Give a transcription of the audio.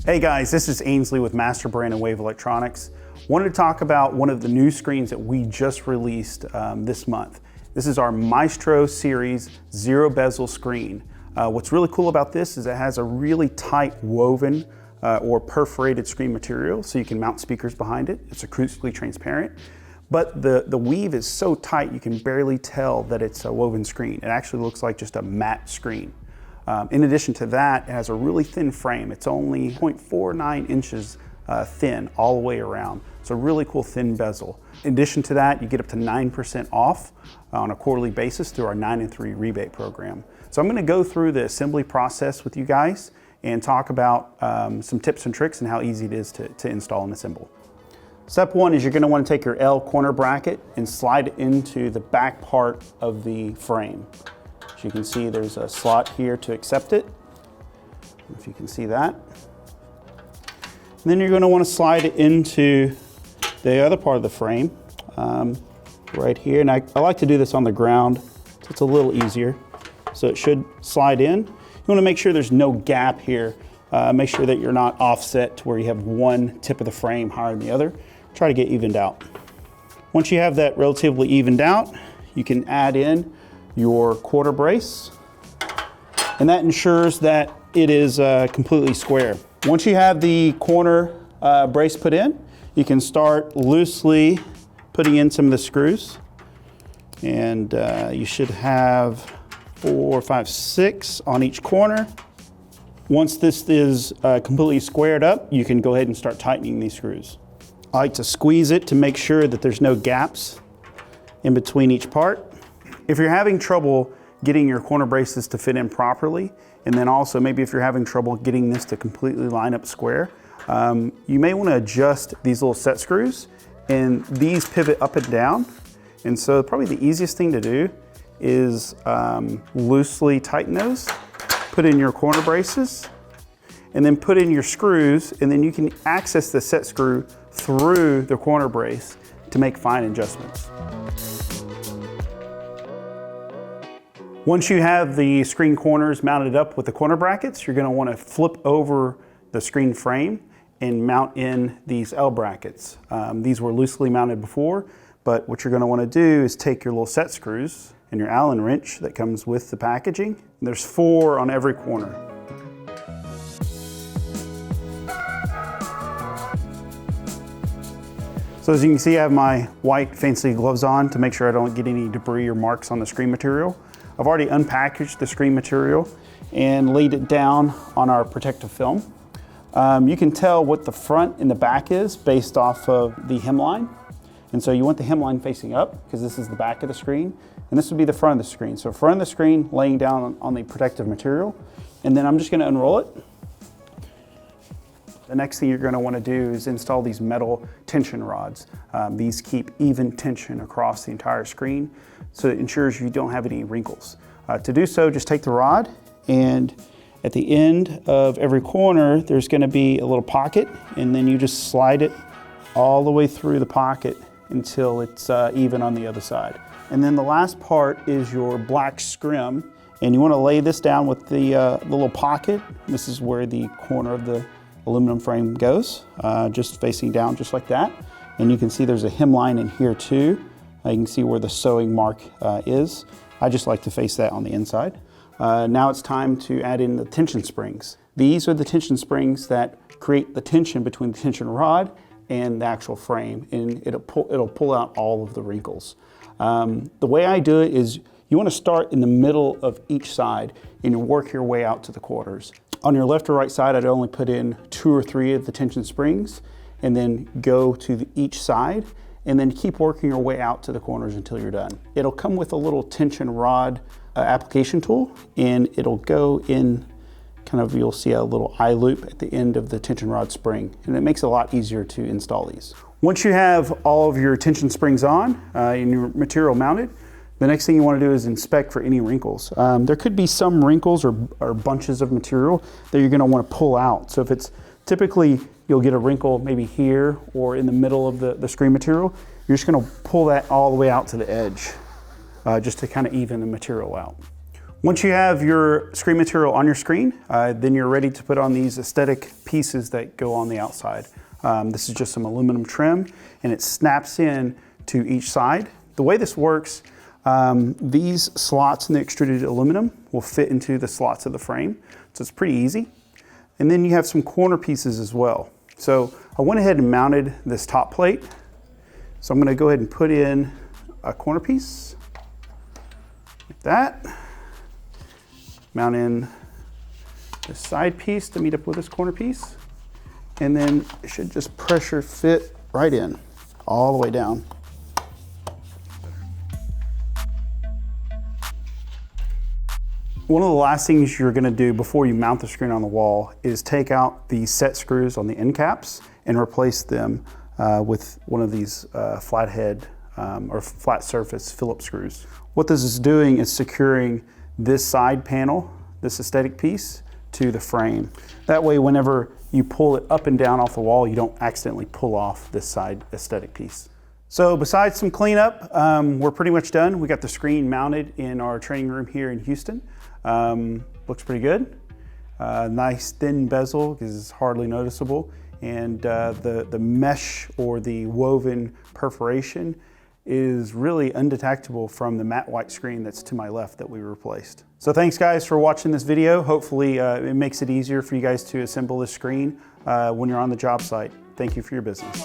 Hey guys, this is Ainsley with Maestro Brand and Wave Electronics. Wanted to talk about one of the new screens that we just released this month. This is our Maestro Series Zero Bezel screen. What's really cool about this is it has a really tight woven or perforated screen material, so you can mount speakers behind it. It's acoustically transparent, but the weave is so tight you can barely tell that it's a woven screen. It actually looks like just a matte screen. In addition to that, it has a really thin frame. It's only 0.49 inches thin all the way around. So really cool thin bezel. In addition to that, you get up to 9% off on a quarterly basis through our 9-in-3 rebate program. So I'm gonna go through the assembly process with you guys and talk about some tips and tricks and how easy it is to install and assemble. Step one is you're gonna wanna take your L corner bracket and slide it into the back part of the frame. You can see there's a slot here to accept it, if you can see that. And then you're going to want to slide it into the other part of the frame, right here. And I like to do this on the ground, so it's a little easier. So it should slide in. You want to make sure there's no gap here. Make sure that you're not offset to where you have one tip of the frame higher than the other. Try to get evened out. Once you have that relatively evened out, you can add in your quarter brace, and that ensures that it is completely square. Once you have the corner brace put in, you can start loosely putting in some of the screws, and you should have 4, 5, 6 on each corner. Once this is completely squared up, you can go ahead and start tightening these screws. I like to squeeze it to make sure that there's no gaps in between each part. If you're having trouble getting your corner braces to fit in properly, and then also maybe if you're having trouble getting this to completely line up square, you may want to adjust these little set screws, and these pivot up and down. And so probably the easiest thing to do is loosely tighten those, put in your corner braces, and then put in your screws, and then you can access the set screw through the corner brace to make fine adjustments. Once you have the screen corners mounted up with the corner brackets, you're going to want to flip over the screen frame and mount in these L brackets. These were loosely mounted before, but what you're going to want to do is take your little set screws and your Allen wrench that comes with the packaging. There's 4 on every corner. So as you can see, I have my white fancy gloves on to make sure I don't get any debris or marks on the screen material. I've already unpackaged the screen material and laid it down on our protective film. You can tell what the front and the back is based off of the hemline. And so you want the hemline facing up because this is the back of the screen, and this would be the front of the screen. So front of the screen laying down on the protective material, and then I'm just going to unroll it. The next thing you're going to want to do is install these metal tension rods. These keep even tension across the entire screen, so it ensures you don't have any wrinkles. To do so, just take the rod, and at the end of every corner, there's going to be a little pocket, and then you just slide it all the way through the pocket until it's even on the other side. And then the last part is your black scrim, and you want to lay this down with the little pocket. This is where the corner of the aluminum frame goes, just facing down just like that. And you can see there's a hemline in here too. You can see where the sewing mark is. I just like to face that on the inside. Now it's time to add in the tension springs. These are the tension springs that create the tension between the tension rod and the actual frame, and it'll pull out all of the wrinkles. The way I do it is you want to start in the middle of each side and you work your way out to the corners. On your left or right side, I'd only put in 2 or 3 of the tension springs and then go to each side and then keep working your way out to the corners until you're done. It'll come with a little tension rod application tool, and it'll go in kind of, you'll see a little eye loop at the end of the tension rod spring, and it makes it a lot easier to install these. Once you have all of your tension springs on and your material mounted, the next thing you want to do is inspect for any wrinkles. There could be some wrinkles or bunches of material that you're going to want to pull out. So if it's typically, you'll get a wrinkle maybe here or in the middle of the screen material, you're just going to pull that all the way out to the edge just to kind of even the material out. Once you have your screen material on your screen, then you're ready to put on these aesthetic pieces that go on the outside. This is just some aluminum trim, and it snaps in to each side. The way this works, these slots in the extruded aluminum will fit into the slots of the frame, so it's pretty easy. And then you have some corner pieces as well. So I went ahead and mounted this top plate. So I'm going to go ahead and put in a corner piece, like that. Mount in this side piece to meet up with this corner piece. And then it should just pressure fit right in, all the way down. One of the last things you're going to do before you mount the screen on the wall is take out the set screws on the end caps and replace them with one of these flathead or flat surface Phillips screws. What this is doing is securing this side panel, this aesthetic piece, to the frame. That way, whenever you pull it up and down off the wall, you don't accidentally pull off this side aesthetic piece. So besides some cleanup, we're pretty much done. We got the screen mounted in our training room here in Houston. Looks pretty good. Nice thin bezel is hardly noticeable. And the mesh or the woven perforation is really undetectable from the matte white screen that's to my left that we replaced. So thanks guys for watching this video. Hopefully it makes it easier for you guys to assemble this screen when you're on the job site. Thank you for your business.